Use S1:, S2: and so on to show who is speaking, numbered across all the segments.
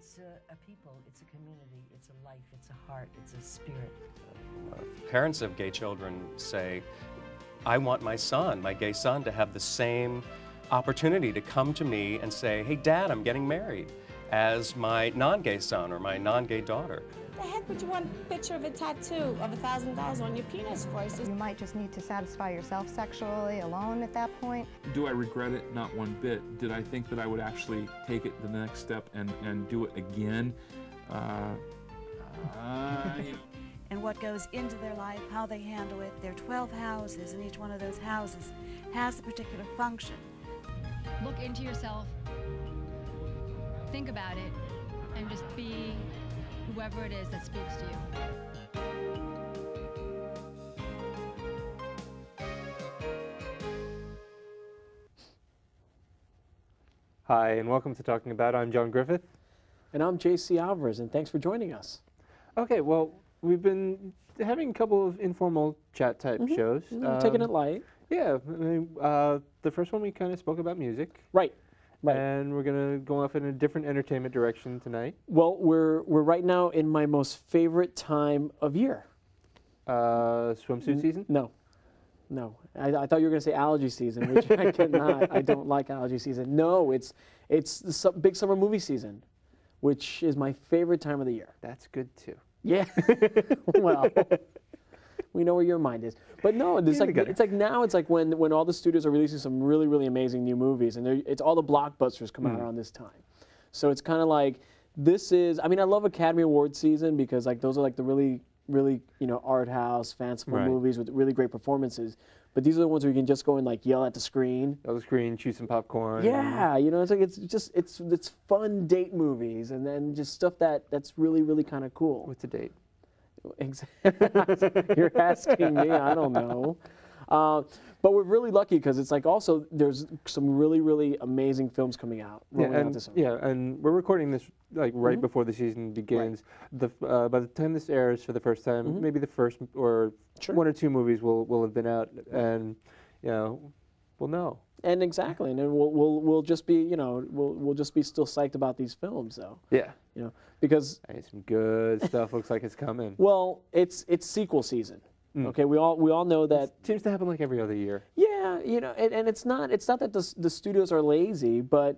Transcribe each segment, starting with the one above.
S1: It's a people, it's a community, it's a life, it's a heart, it's a spirit.
S2: Parents of gay children say, I want my son, my gay son, to have the same opportunity to come to me and say, hey, Dad, I'm getting married, as my non-gay son or my non-gay daughter.
S3: The heck would you want a picture of a tattoo of $1,000 on your penis for?
S4: You might just need to satisfy yourself sexually alone at that point.
S5: Do I regret it? Not one bit. Did I think that I would actually take it the next step and do it again?
S6: And what goes into their life, how they handle it. There are 12 houses, and each one of those houses has a particular function.
S7: Look into yourself, think about it, and just be whoever it is that speaks to you.
S8: Hi, and welcome to Talking About. I'm Jon Griffith.
S9: And I'm J.C. Alvarez, and thanks for joining us.
S8: Okay, well, we've been having a couple of informal chat type shows.
S9: Taking it light.
S8: Yeah, I mean, the first one we kind of spoke about music.
S9: Right. Right.
S8: And we're going to go off in a different entertainment direction tonight.
S9: Well, we're right now in my most favorite time of year.
S8: Swimsuit season?
S9: No. No. I thought you were going to say allergy season, which I cannot. I don't like allergy season. No, it's the big summer movie season, which is my favorite time of the year.
S8: That's good too.
S9: Yeah. Well, we know where your mind is. But no, it's like now it's like when all the studios are releasing some really, really amazing new movies, and it's all the blockbusters come out around this time. So it's kind of like, this is, I mean, I love Academy Award season because like those are like the really, really, art house, fanciful movies with really great performances. But these are the ones where you can just go and like yell at the screen.
S8: Yell at the screen, chew some popcorn.
S9: Yeah, it's like it's fun date movies, and then just stuff that's really, really kind of cool.
S8: What's a date?
S9: Exactly. You're asking me, I don't know. But we're really lucky because it's like also there's some really, really amazing films coming out.
S8: And we're recording this like right before the season begins. Right. By the time this airs for the first time, maybe the first or one or two movies will have been out, and we'll know. And exactly, and then we'll just be we'll just be still psyched about these films though. Yeah. Because some good stuff looks like it's coming.
S9: Well, it's sequel season. Okay, we all know that.
S8: It seems to happen like every other year.
S9: Yeah, and it's not that the studios are lazy, but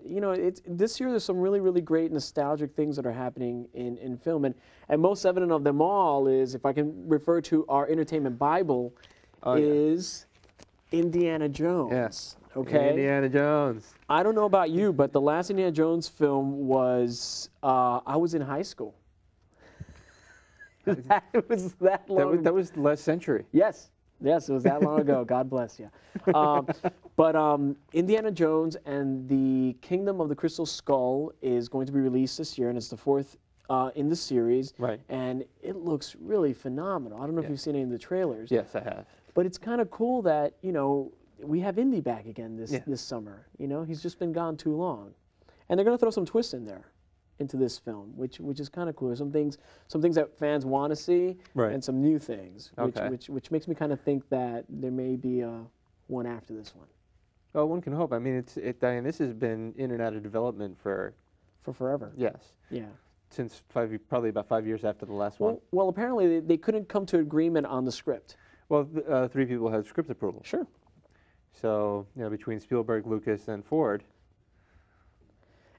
S9: this year there's some really, really great nostalgic things that are happening in film, and most evident of them all is, if I can refer to our entertainment Bible, is Indiana Jones.
S8: Yes.
S9: Okay.
S8: Indiana Jones.
S9: I don't know about you, but the last Indiana Jones film was I was in high school. It was that long.
S8: That was last century.
S9: Yes, it was that long ago. God bless you. But Indiana Jones and the Kingdom of the Crystal Skull is going to be released this year, and it's the fourth in the series. Right. And it looks really phenomenal. I don't know if you've seen any of the trailers.
S8: Yes, I have.
S9: But it's kind of cool that we have Indy back again this summer. He's just been gone too long, and they're going to throw some twists in there into this film, which is kind of cool. There's some things that fans want to see, and some new things, which makes me kind of think that there may be one after this one.
S8: Well, one can hope. I mean, Diane, this has been in and out of development for
S9: forever.
S8: Yes.
S9: Yeah.
S8: Since probably about 5 years after the last one.
S9: Well, apparently they couldn't come to agreement on the script.
S8: Well, 3 people had script approval.
S9: Sure.
S8: So between Spielberg, Lucas, and Ford.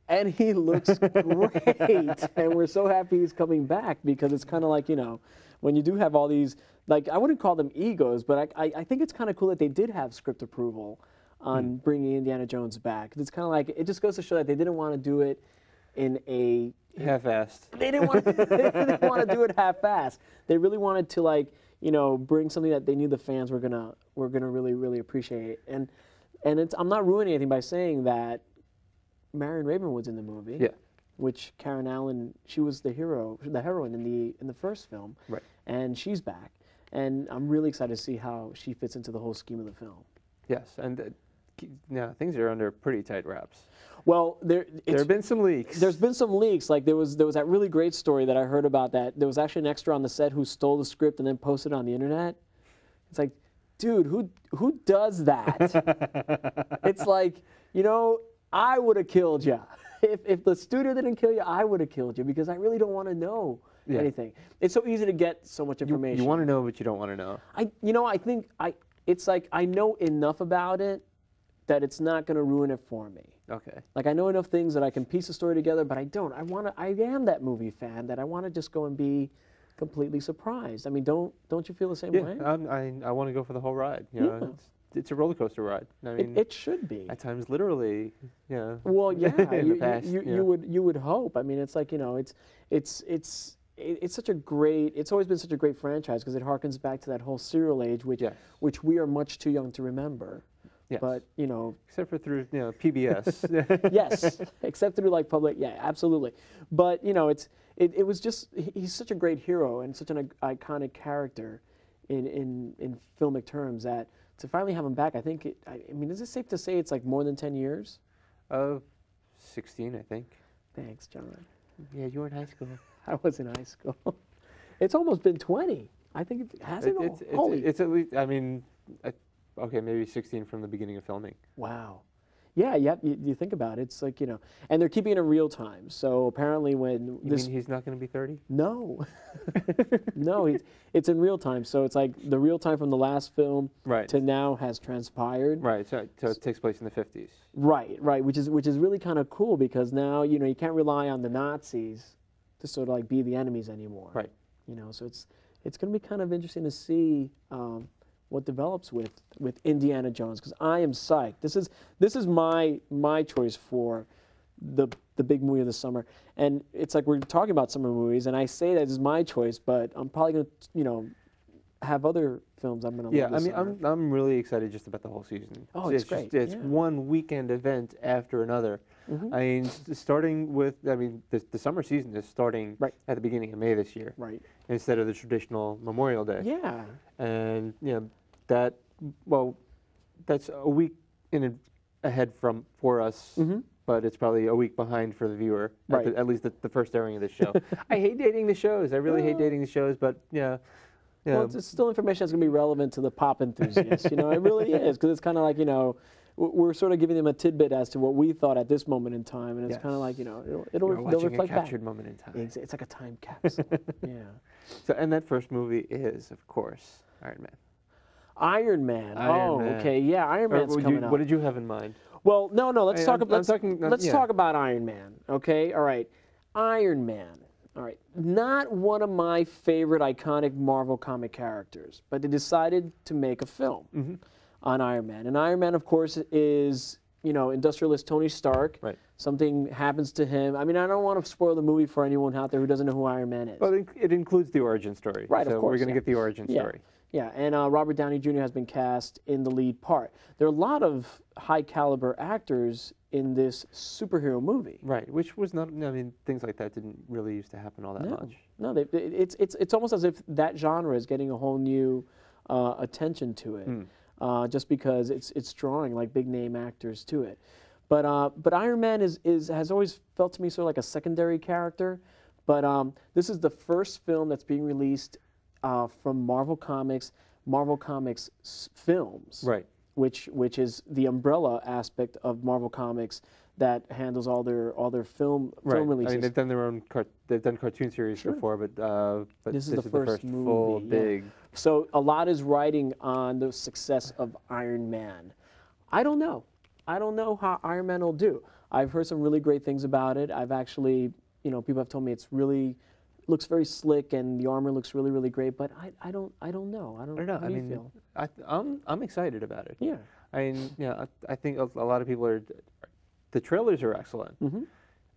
S9: And he looks great, and we're so happy he's coming back, because it's kind of like, when you do have all these, like, I wouldn't call them egos, but I think it's kind of cool that they did have script approval on bringing Indiana Jones back. It's kind of like, it just goes to show that they didn't want to do it in a...
S8: half-assed.
S9: They didn't want to do it half-assed. They really wanted to, bring something that they knew the fans were gonna really, really appreciate. And I'm not ruining anything by saying that Marion Ravenwood's in the movie. Yeah. Which Karen Allen, she was the heroine in the first film. Right. And she's back, and I'm really excited to see how she fits into the whole scheme of the film.
S8: Yes, and things are under pretty tight wraps.
S9: Well, there
S8: have been some leaks.
S9: There's been some leaks. Like there was that really great story that I heard about that. There was actually an extra on the set who stole the script and then posted it on the internet. It's like, dude, who does that? It's like, I would have killed you if the studio didn't kill you, I would have killed you because I really don't want to know anything. It's so easy to get so much information.
S8: You want to know, but you don't want to know.
S9: I think it's like I know enough about it that it's not going to ruin it for me.
S8: Okay.
S9: Like I know enough things that I can piece the story together, but I don't. I am that movie fan that I want to just go and be completely surprised. I mean, don't you feel the same way?
S8: I want to go for the whole ride. You know, it's a roller coaster ride. I mean,
S9: it should be.
S8: At times, literally. Yeah.
S9: Well, yeah.
S8: in the past,
S9: you would hope. I mean, it's like it's such a great. It's always been such a great franchise because it harkens back to that whole serial age, which we are much too young to remember.
S8: Yes.
S9: But
S8: except for through PBS.
S9: Yes, except through like public. Yeah, absolutely. But it was just he's such a great hero and such an iconic character in filmic terms that to finally have him back, I think. I mean, is it safe to say it's like more than 10 years?
S8: 16, I think.
S9: Thanks, John.
S8: Yeah, you were in high school.
S9: I was in high school. It's almost been 20. I think it hasn't.
S8: It's at least. I mean. Okay, maybe 16 from the beginning of filming.
S9: Wow. Yeah, you think about it, it's like, and they're keeping it in real time. So apparently when
S8: You mean he's not going to be 30?
S9: No. No, it's in real time. So it's like the real time from the last film to now has transpired.
S8: Right, so it takes place in the 50s.
S9: Right, which is really kind of cool because now, you can't rely on the Nazis to sort of like be the enemies anymore.
S8: Right.
S9: So it's going to be kind of interesting to see what develops with Indiana Jones, because I am psyched. This is my choice for the big movie of the summer, and it's like we're talking about summer movies, and I say that this is my choice, but I'm probably gonna have other films I'm gonna love this summer.
S8: I'm really excited just about the whole season.
S9: Oh, it's great.
S8: It's one weekend event after another. I mean, starting with the summer season is starting at the beginning of May this year, instead of the traditional Memorial Day.
S9: Yeah,
S8: and that's a week ahead for us, but it's probably a week behind for the viewer. At least the first airing of the show. I hate dating the shows. I really hate dating the shows, but yeah.
S9: Well, it's still information that's going to be relevant to the pop enthusiast. It really is, because it's kind of like we're sort of giving them a tidbit as to what we thought at this moment in time, and it's kind of like it'll reflect
S8: a captured moment in time.
S9: It's like a time capsule. Yeah.
S8: So, and that first movie is, of course, Iron Man.
S9: Iron Man. Okay, yeah, Iron Man's coming up.
S8: What did you have in mind?
S9: Well, no. Let's talk about Iron Man. Okay, all right. Iron Man. All right. Not one of my favorite iconic Marvel comic characters, but they decided to make a film on Iron Man. And Iron Man, of course, is industrialist Tony Stark. Right. Something happens to him. I mean, I don't want to spoil the movie for anyone out there who doesn't know who Iron Man is.
S8: Well, it includes the origin story.
S9: Right.
S8: So
S9: of course.
S8: We're going to get the origin story.
S9: Yeah, and Robert Downey Jr. has been cast in the lead part. There are a lot of high-caliber actors in this superhero movie.
S8: Right, which was not. I mean, things like that didn't really used to happen all that much.
S9: No, it's almost as if that genre is getting a whole new attention to it, just because it's drawing like big-name actors to it. But Iron Man has always felt to me sort of like a secondary character. But this is the first film that's being released from Marvel Comics films, right? Which is the umbrella aspect of Marvel Comics that handles all their film releases.
S8: I mean, they've done their own they've done cartoon series before, but
S9: this is the first movie,
S8: full big.
S9: So a lot is riding on the success of Iron Man. I don't know how Iron Man will do. I've heard some really great things about it. I've actually, people have told me it's really looks very slick and the armor looks really, really great, but I don't know. I don't know. How do you feel?
S8: I'm excited about it.
S9: Yeah.
S8: I mean, I think a lot of people are. The trailers are excellent,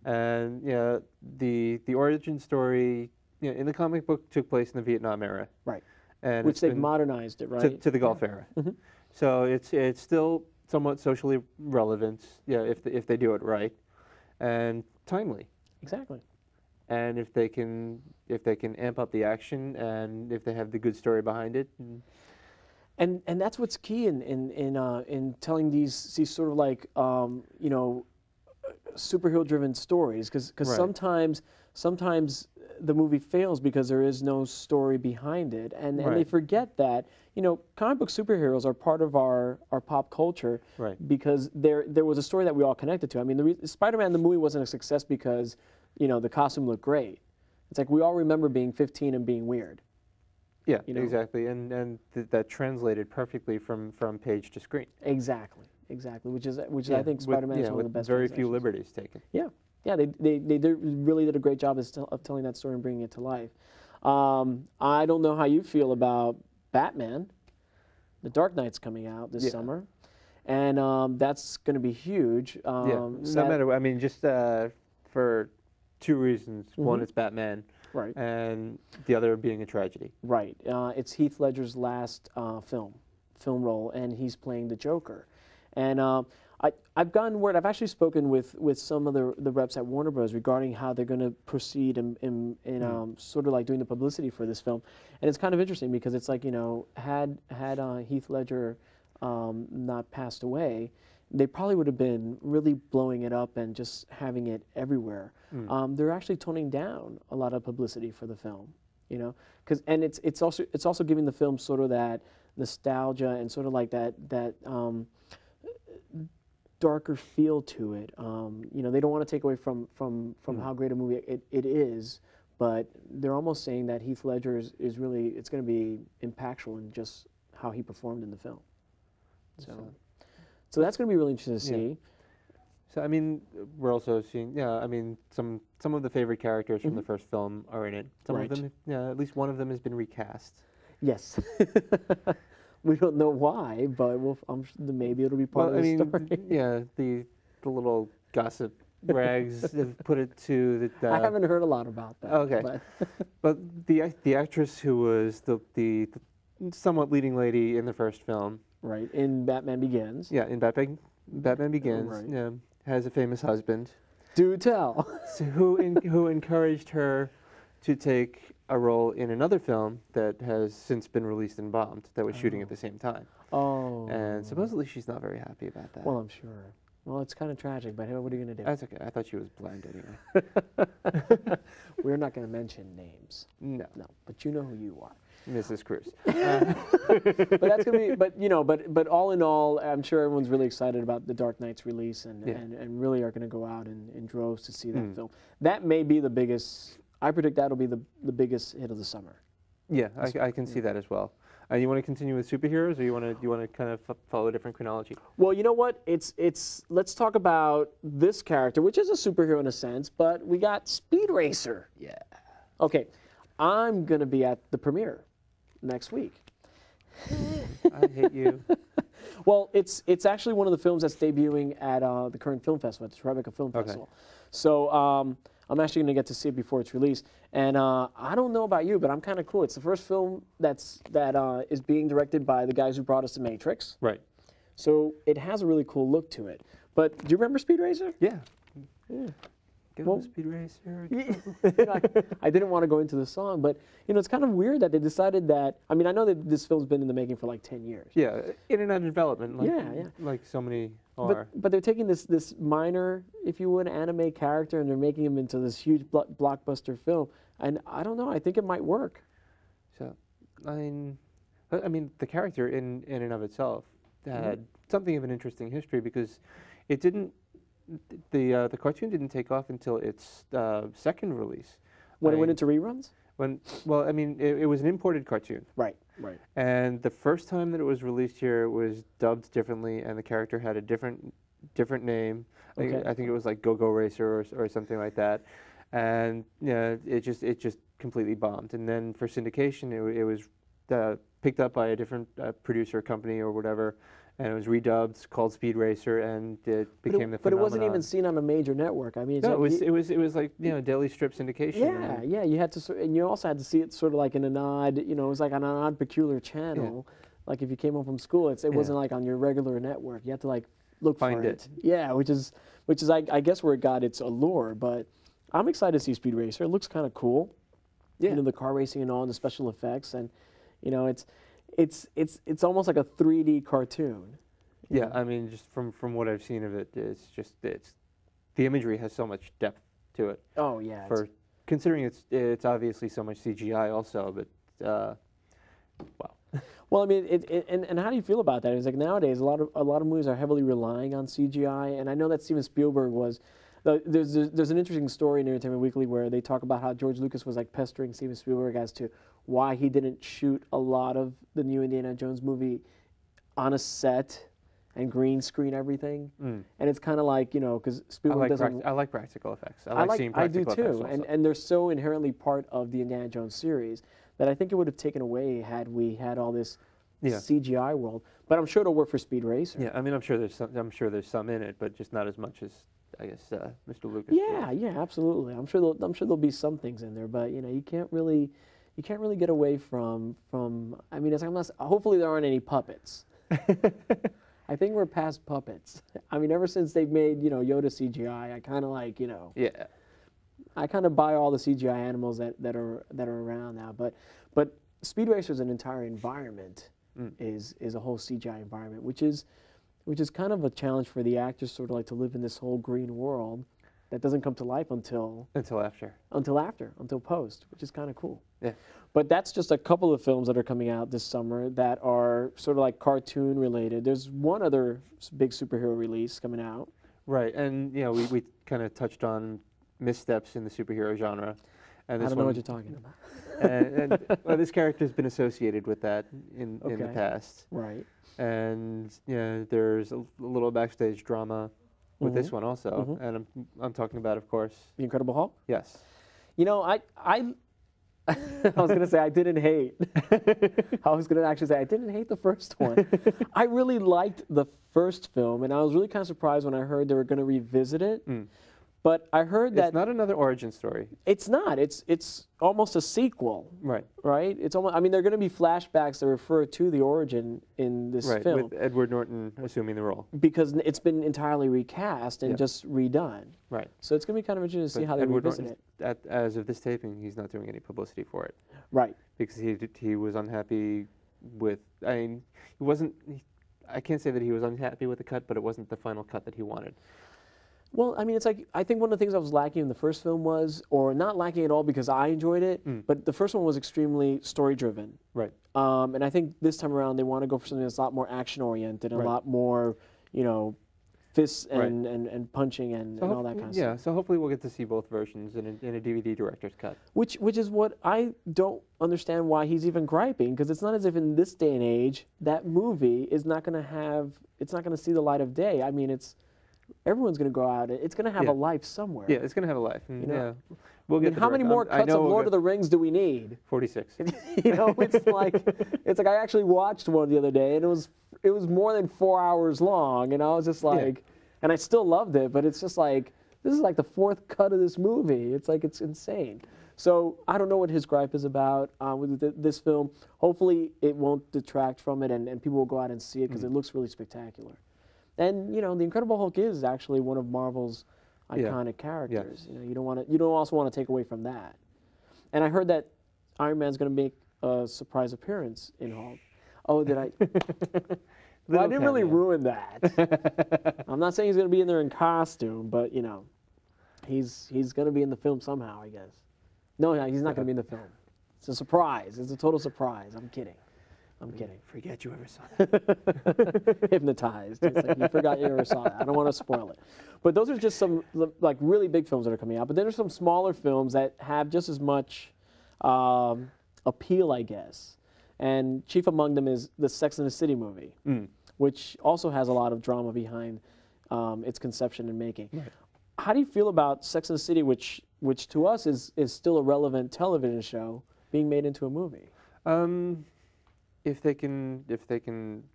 S8: and the origin story, in the comic book took place in the Vietnam era,
S9: right?
S8: And
S9: which they've modernized it, right?
S8: To the Gulf era. So it's still somewhat socially relevant, if they do it right, and timely.
S9: Exactly.
S8: And if they can amp up the action, and if they have the good story behind it,
S9: and that's what's key in telling these sort of like superhero driven stories, because sometimes the movie fails because there is no story behind it, and they forget that, you know, comic book superheroes are part of our pop culture, because there was a story that we all connected to. I mean, Spider-Man the movie wasn't a success because, you know, the costume looked great. It's like we all remember being 15 and being weird.
S8: Yeah,
S9: you know?
S8: exactly, and that translated perfectly from page to screen.
S9: Exactly, which is I think Spider-Man is one of the best.
S8: Very few liberties taken.
S9: Yeah. Yeah, they really did a great job of telling that story and bringing it to life. I don't know how you feel about Batman. The Dark Knight's coming out this summer, and that's going to be huge.
S8: No matter, I mean, just for two reasons. One, it's Batman, and the other being a tragedy. Right.
S9: It's Heath Ledger's last film role, and he's playing the Joker, and. I've gotten word. I've actually spoken with some of the reps at Warner Bros. Regarding how they're going to proceed in sort of like doing the publicity for this film, and it's kind of interesting because it's like, you know, had Heath Ledger not passed away, they probably would have been really blowing it up and just having it everywhere. They're actually toning down a lot of publicity for the film, you know, and it's also giving the film sort of that nostalgia and sort of like that darker feel to it. You know, they don't want to take away from how great a movie it is, but they're almost saying that Heath Ledger is really, it's going to be impactful in just how he performed in the film. So that's going to be really interesting to see.
S8: So I mean, we're also seeing, I mean, some of the favorite characters from the first film are in it. Some of them, at least one of them has been recast.
S9: Yes. We don't know why, but maybe it'll be part of the story.
S8: Yeah, the little gossip rags have put it to the.
S9: I haven't heard a lot about that.
S8: Okay, but the actress who was the somewhat leading lady in the first film,
S9: right, in Batman Begins.
S8: Yeah, in Batman Begins, has a famous husband.
S9: Do tell.
S8: So who encouraged her to take a role in another film that has since been released and bombed, that was shooting at the same time. And supposedly she's not very happy about that.
S9: Well, I'm sure. Well, it's kind of tragic, but what are you going to do?
S8: That's okay. I thought she was blind anyway.
S9: We're not going to mention names.
S8: No.
S9: No, but you know who you are.
S8: Mrs. Cruz.
S9: But that's going to be, but all in all, I'm sure everyone's really excited about The Dark Knight's release and really are going to go out in droves to see that film. That may be the biggest, I predict that'll be the biggest hit of the summer.
S8: Yeah, I can see that as well. You want to continue with superheroes, or you want to kind of follow a different chronology?
S9: Well, you know what? Let's talk about this character, which is a superhero in a sense, but we got Speed Racer.
S8: Yeah.
S9: Okay, I'm gonna be at the premiere next week.
S8: I hate you.
S9: Well, it's actually one of the films that's debuting at the current film festival, at the Tribeca Film Festival. So I'm actually going to get to see it before it's released. And I don't know about you, but I'm kind of cool. It's the first film that is being directed by the guys who brought us The Matrix.
S8: Right.
S9: So it has a really cool look to it. But do you remember Speed Racer?
S8: Yeah. Go Speed Racer.
S9: I didn't want to go into the song, but it's kind of weird that they decided that. I mean, I know that this film's been in the making for like 10 years.
S8: Yeah, in and out of development. Like, like so many are.
S9: But they're taking this minor, if you would, anime character, and they're making him into this huge blockbuster film. And I don't know. I think it might work.
S8: So, I mean, the character in and of itself had something of an interesting history because it didn't. The cartoon didn't take off until its second release.
S9: When it went into reruns?
S8: Well, I mean, it was an imported cartoon.
S9: Right.
S8: And the first time that it was released here, it was dubbed differently, and the character had a different name. Okay. I think it was like Go-Go Racer or something like that. And it just completely bombed. And then for syndication, it was picked up by a different producer company or whatever. And it was redubbed, called Speed Racer, and it became the phenomenon.
S9: But it wasn't even seen on a major network. I mean,
S8: it was like daily strip syndication.
S9: Yeah. You had to, and you also had to see it sort of like in an odd, it was like on an odd, peculiar channel. Yeah. Like if you came home from school, it wasn't like on your regular network. You had to like look for it. Yeah, which is I guess where it got its allure. But I'm excited to see Speed Racer. It looks kind of cool. Yeah. The car racing and all, and the special effects, and it's almost like a 3D cartoon.
S8: Yeah, I mean, just from what I've seen of it, it's the imagery has so much depth to it.
S9: Oh yeah.
S8: considering it's obviously so much CGI also, but wow.
S9: Well, I mean, and how do you feel about that? It's like nowadays a lot of movies are heavily relying on CGI, and I know that Steven Spielberg was. There's an interesting story in Entertainment Weekly where they talk about how George Lucas was like pestering Steven Spielberg as to why he didn't shoot a lot of the new Indiana Jones movie on a set and green screen everything. And it's kind of like, you know, because Spielberg doesn't.
S8: I like practical effects. I like seeing practical effects.
S9: I do too, and they're so inherently part of the Indiana Jones series that I think it would have taken away had we had all this CGI world. But I'm sure it'll work for Speed Racer.
S8: Yeah, I mean, I'm sure there's some in it, but just not as much as I guess Mr. Lucas.
S9: Yeah, absolutely. I'm sure there'll be some things in there, but you know, you can't really get away from. I mean, hopefully there aren't any puppets. I think we're past puppets. I mean, ever since they've made, you know, Yoda CGI, I kind of like, you know.
S8: Yeah.
S9: I kind of buy all the CGI animals that are around now, but Speed Racer is an entire environment. Is a whole CGI environment, which is kind of a challenge for the actors, sort of like to live in this whole green world that doesn't come to life until post, which is kind of cool.
S8: Yeah.
S9: But that's just a couple of films that are coming out this summer that are sort of like cartoon related. There's one other big superhero release coming out.
S8: Right, and you know we kind of touched on missteps in the superhero genre. And
S9: I don't know what you're talking about.
S8: and well, this character has been associated with that in the past.
S9: Right.
S8: And you know, there's a little backstage drama with this one also, and I'm talking about, of course,
S9: The Incredible Hulk.
S8: Yes.
S9: You know, I was gonna say I didn't hate. I was gonna actually say I didn't hate the first one. I really liked the first film, and I was really kind of surprised when I heard they were gonna revisit it. But I heard that
S8: it's not another origin story.
S9: It's not. It's almost a sequel.
S8: Right.
S9: Right. It's almost. I mean, there are going to be flashbacks that refer to the origin in this film.
S8: With Edward Norton assuming the role.
S9: Because it's been entirely recast and just redone.
S8: Right.
S9: So it's going to be kind of interesting to see how they revisit it.
S8: As of this taping, he's not doing any publicity for it.
S9: Right.
S8: Because he was unhappy with. I mean, he wasn't. I can't say that he was unhappy with the cut, but it wasn't the final cut that he wanted.
S9: Well, I mean, it's like, I think one of the things I was lacking in the first film was, or not lacking at all because I enjoyed it, but the first one was extremely story-driven.
S8: Right.
S9: And I think this time around they want to go for something that's a lot more action-oriented, and a lot more, you know, fists and punching and all that kind of stuff.
S8: Yeah, so hopefully we'll get to see both versions in a DVD director's cut.
S9: Which is what I don't understand why he's even griping, because it's not as if in this day and age that movie is not going to see the light of day. I mean, everyone's going to go out. It's going to have a life somewhere.
S8: Yeah, it's going to have a life. You know?
S9: Yeah.
S8: We'll get
S9: how many more cuts of Lord of the Rings do we need?
S8: 46.
S9: You know, it's like I actually watched one the other day, and it was more than 4 hours long, and I was just like, and I still loved it, but it's just like, this is like the fourth cut of this movie. It's like, it's insane. So I don't know what his gripe is about with this film. Hopefully it won't detract from it, and people will go out and see it because it looks really spectacular. And you know, the Incredible Hulk is actually one of Marvel's iconic characters.
S8: Yes.
S9: You know, you don't also want to take away from that. And I heard that Iron Man's going to make a surprise appearance in Hulk. Oh, did I? Well, I didn't really ruin that. I'm not saying he's going to be in there in costume, but you know, he's going to be in the film somehow, I guess. No, he's not going to be in the film. It's a surprise. It's a total surprise. I'm kidding. I'm kidding.
S8: Forget you ever saw that.
S9: Hypnotized. It's like you forgot you ever saw that. I don't want to spoil it. But those are just some like really big films that are coming out. But then there's some smaller films that have just as much appeal, I guess. And chief among them is the Sex and the City movie, which also has a lot of drama behind its conception and making. Right. How do you feel about Sex and the City, which to us is still a relevant television show, being made into a movie?
S8: If they can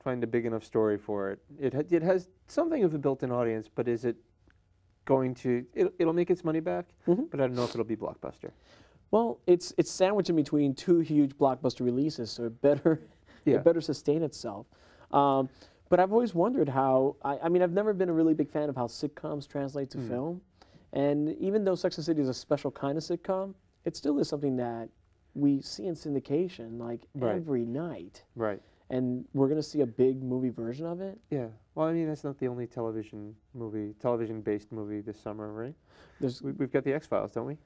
S8: find a big enough story for it, it has something of a built-in audience. But is it going to? It'll make its money back, but I don't know if it'll be blockbuster.
S9: Well, it's sandwiched in between two huge blockbuster releases, so it better sustain itself. But I've always wondered how. I mean, I've never been a really big fan of how sitcoms translate to film, and even though Sex and the City is a special kind of sitcom, it still is something that we see in syndication like every night. Right. And we're going to see a big movie version of it?
S8: Yeah. Well, I mean, that's not the only television-based movie this summer, right? We've got the X-Files, don't we?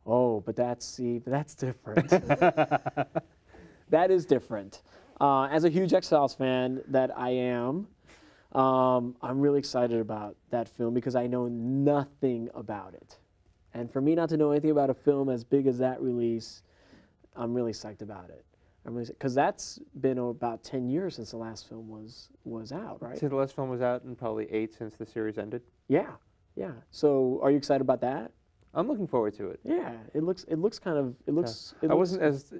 S9: Oh, but that's different. That is different. As a huge X-Files fan that I am, I'm really excited about that film because I know nothing about it. And for me not to know anything about a film as big as that release, I'm really psyched about it. Because that's been about 10 years since the last film was out, right?
S8: So the last film was out, and probably 8 since the series ended.
S9: Yeah, yeah. So are you excited about that?
S8: I'm looking forward to it.
S9: Yeah, it looks kind of
S8: I wasn't as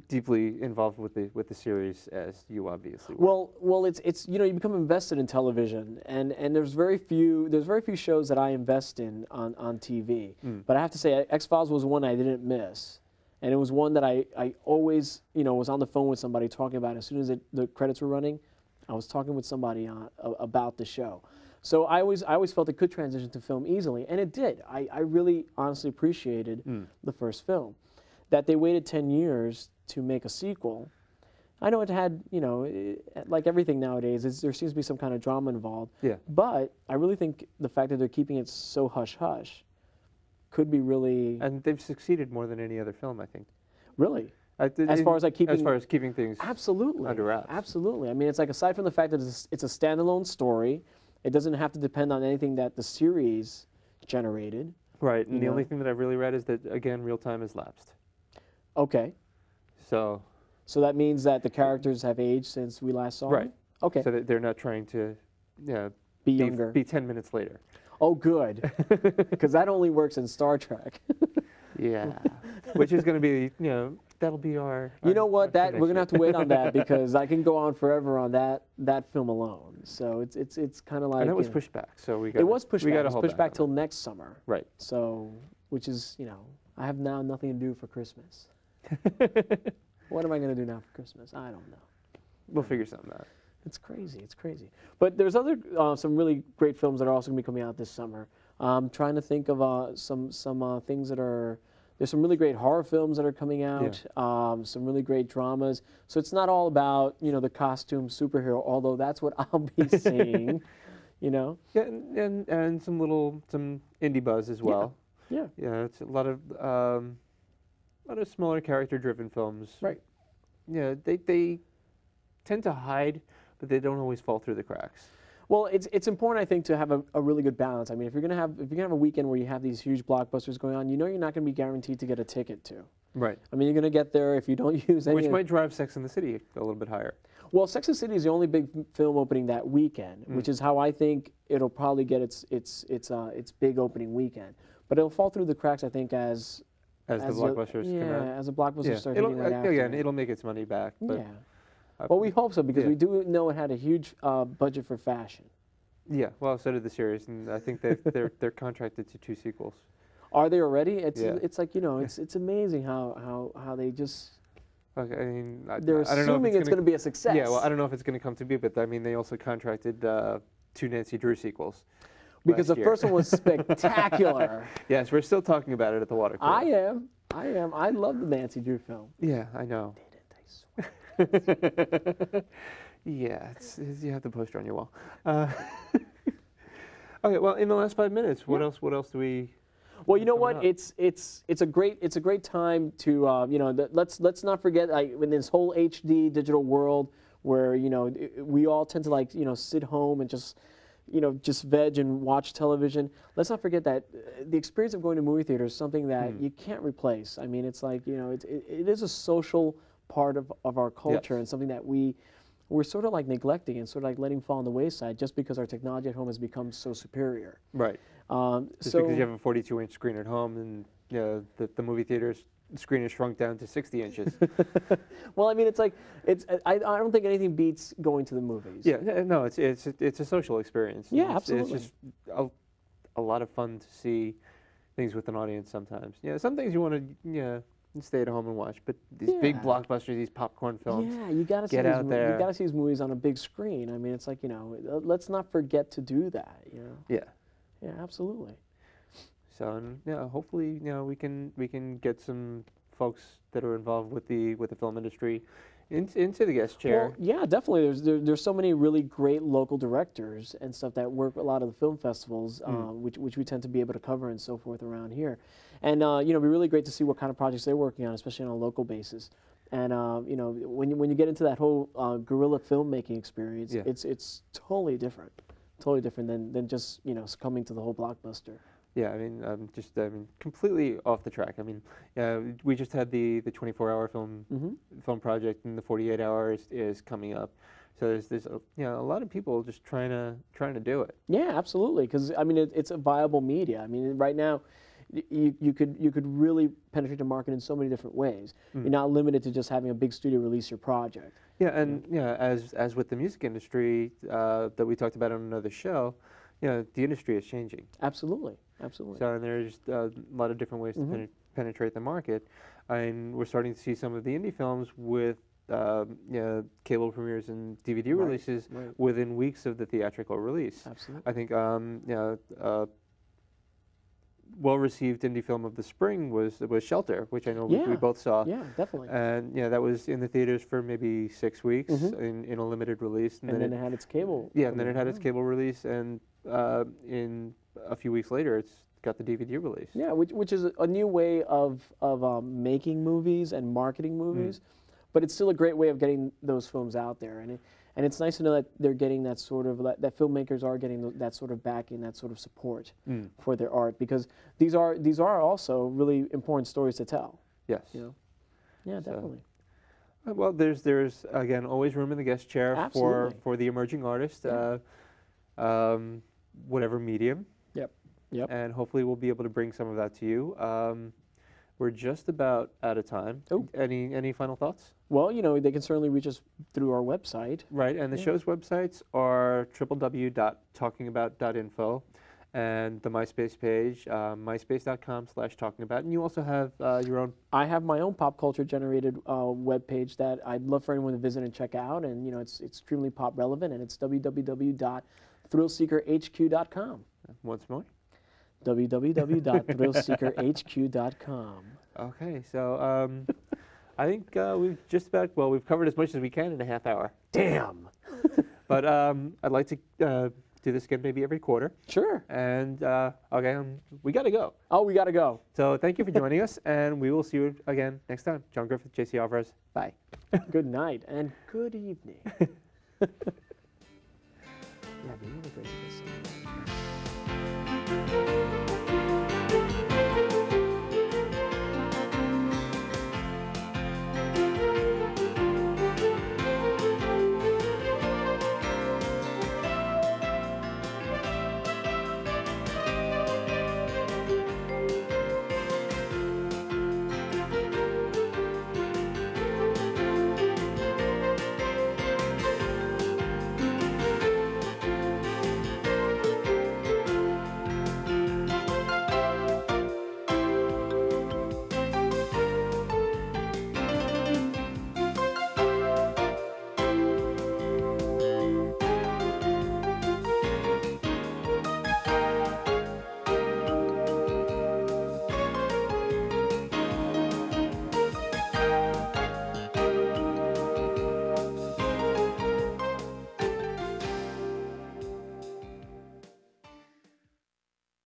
S8: deeply involved with the series as you obviously were.
S9: Well, it's you know, you become invested in television, and there's very few shows that I invest in on TV. But I have to say, X-Files was one I didn't miss. And it was one that I always, you know, was on the phone with somebody talking about. As soon as the credits were running, I was talking with somebody about the show. So I always felt it could transition to film easily, and it did. I really honestly appreciated the first film. That they waited 10 years to make a sequel. I know it had, you know, like everything nowadays, there seems to be some kind of drama involved.
S8: Yeah.
S9: But I really think the fact that they're keeping it so hush-hush could be really...
S8: And they've succeeded more than any other film, I think.
S9: Really? As far as keeping
S8: things
S9: absolutely
S8: under wraps.
S9: Absolutely. I mean, it's like, aside from the fact that it's a standalone story, it doesn't have to depend on anything that the series generated.
S8: Right, and the only thing that I've really read is that, again, real time has lapsed.
S9: Okay.
S8: So
S9: that means that the characters have aged since we last saw them? Okay.
S8: So that they're not trying to
S9: be younger.
S8: Be 10 minutes later.
S9: Oh, good. Because that only works in Star Trek.
S8: Yeah. Which is going to be, you know, that'll be our...
S9: You know what? We're going to have to wait on that because I can go on forever on that film alone. So it's kind of like...
S8: And that was pushed back, so we got...
S9: It was pushed back. It was pushed back till next summer.
S8: Right.
S9: So, which is, you know, I have now nothing to do for Christmas. What am I going to do now for Christmas? I don't know.
S8: We'll figure something out.
S9: It's crazy. It's crazy. But there's other some really great films that are also going to be coming out this summer. I'm trying to think of some things that are... There's some really great horror films that are coming out. Yeah. Some really great dramas. So it's not all about, you know, the costume superhero, although that's what I'll be seeing. You know. Yeah,
S8: and some indie buzz as well.
S9: Yeah.
S8: Yeah. It's a lot of smaller character-driven films.
S9: Right.
S8: Yeah. They tend to hide, but they don't always fall through the cracks.
S9: Well, it's important, I think, to have a really good balance. I mean, if you're gonna have a weekend where you have these huge blockbusters going on, you know you're not gonna be guaranteed to get a ticket to.
S8: Right.
S9: I mean, you're gonna get there if you don't use any.
S8: Which might drive Sex and the City a little bit higher.
S9: Well, Sex and the City is the only big film opening that weekend, which is how I think it'll probably get its big opening weekend. But it'll fall through the cracks, I think, as
S8: the blockbusters come out.
S9: As the blockbusters start hitting right after.
S8: Again, it'll make its money back. But
S9: yeah. Well, we hope so, because we do know it had a huge budget for fashion.
S8: Yeah, well, so did the series, and I think they're contracted to 2 sequels.
S9: Are they already? It's like, you know, it's amazing how they just...
S8: Okay, I mean,
S9: they're assuming it's going to be a success.
S8: Yeah, well, I don't know if it's going to come to be, but I mean, they also contracted 2 Nancy Drew sequels.
S9: Because the first one was spectacular.
S8: Yes, we're still talking about it at the water cooler.
S9: I am. I love the Nancy Drew film.
S8: Yeah, I know.
S9: Didn't I swear?
S8: Yeah, you have the poster on your wall. Okay, well, in the last 5 minutes, what else do we?
S9: Well, you know what? It's a great time to you know, let's not forget, like, in this whole HD digital world where, you know, we all tend to, like, you know, sit home and just veg and watch television. Let's not forget that the experience of going to movie theater is something that you can't replace. I mean, it's like, you know, it is a social part of our culture, and something that we're sort of like neglecting and sort of like letting fall on the wayside just because our technology at home has become so superior.
S8: Right. Just because you have a 42-inch screen at home, and you know, the movie theater's screen is shrunk down to 60 inches.
S9: Well, I mean, it's like I don't think anything beats going to the movies.
S8: Yeah, no, it's a social experience.
S9: Yeah, absolutely.
S8: It's just a lot of fun to see things with an audience sometimes. Yeah, some things you want to stay at home and watch, but these big blockbusters, these popcorn films.
S9: Yeah, you gotta
S8: get out there.
S9: You gotta see these movies on a big screen. I mean, it's like, you know, let's not forget to do that. You know.
S8: Yeah.
S9: Yeah, absolutely.
S8: So, and, you know, hopefully, you know, we can get some folks that are involved with the film industry into the guest chair.
S9: Well, yeah, definitely. There's so many really great local directors and stuff that work a lot of the film festivals, which we tend to be able to cover and so forth around here. And you know, it'd be really great to see what kind of projects they're working on, especially on a local basis. And you know, when you get into that whole guerrilla filmmaking experience, it's totally different than just, you know, succumbing to the whole blockbuster.
S8: Yeah, I mean, completely off the track. I mean, we just had the 24-hour film project, and the 48 hours is coming up. So there's you know, a lot of people just trying to do it.
S9: Yeah, absolutely. Because I mean, it's a viable media. I mean, right now, you could really penetrate the market in so many different ways. You're not limited to just having a big studio release your project.
S8: Yeah, and yeah, as with the music industry that we talked about on another show, you know, the industry is changing.
S9: Absolutely, absolutely.
S8: So there's a lot of different ways to penetrate the market, and we're starting to see some of the indie films with you know, cable premieres and DVD releases within weeks of the theatrical release.
S9: Absolutely.
S8: I think you know, well-received indie film of the spring was Shelter, which I know we both saw.
S9: Yeah, definitely.
S8: And yeah, that was in the theaters for maybe 6 weeks in a limited release,
S9: and then it had its cable.
S8: Yeah, and then it had its cable release, and in a few weeks later, it's got the DVD release.
S9: Yeah, which is a new way of making movies and marketing movies, but it's still a great way of getting those films out there, and it's nice to know that they're getting that sort of that filmmakers are getting that sort of backing, that sort of support for their art, because these are also really important stories to tell.
S8: Yes.
S9: You know? Yeah, definitely.
S8: Well, there's again always room in the guest chair for the emerging artist, whatever medium.
S9: Yep.
S8: And hopefully we'll be able to bring some of that to you. We're just about out of time.
S9: Oh.
S8: Any final thoughts?
S9: Well, you know, they can certainly reach us through our website.
S8: Right, and the show's websites are www.talkingabout.info, and the MySpace page, myspace.com/talkingabout. And you also have your own.
S9: I have my own pop culture generated web page that I'd love for anyone to visit and check out. And you know, it's extremely pop relevant, and it's www.thrillseekerhq.com.
S8: Once more.
S9: www.thrillseekerhq.com.
S8: Okay, so I think we've covered as much as we can in a half hour.
S9: Damn.
S8: But I'd like to do this again maybe every quarter.
S9: Sure.
S8: And okay, we got to go.
S9: Oh, we got to go.
S8: So thank you for joining us, and we will see you again next time. Jon Griffith, JC Alvarez. Bye.
S9: Good night and good evening. Yeah, be really great to listen.